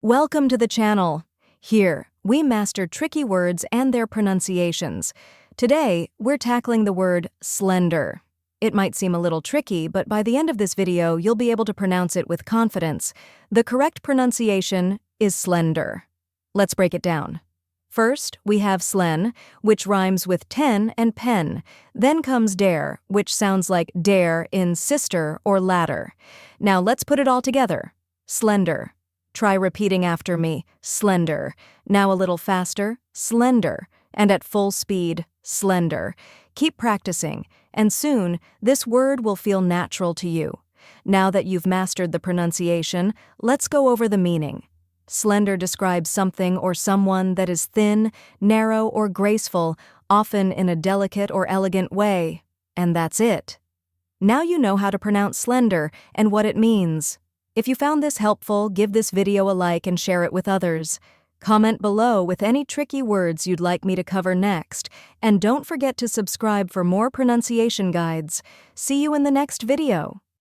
Welcome to the channel. Here, we master tricky words and their pronunciations. Today, we're tackling the word slender. It might seem a little tricky, but by the end of this video, you'll be able to pronounce it with confidence. The correct pronunciation is slender. Let's break it down. First, we have slen, which rhymes with ten and pen. Then comes dare, which sounds like dare in sister or ladder. Now let's put it all together. Slender. Try repeating after me, slender. Now a little faster, slender. And at full speed, slender. Keep practicing, and soon this word will feel natural to you. Now that you've mastered the pronunciation, let's go over the meaning. Slender describes something or someone that is thin, narrow, or graceful, often in a delicate or elegant way. And that's it. Now you know how to pronounce slender and what it means. If you found this helpful, give this video a like and share it with others. Comment below with any tricky words you'd like me to cover next, and don't forget to subscribe for more pronunciation guides. See you in the next video.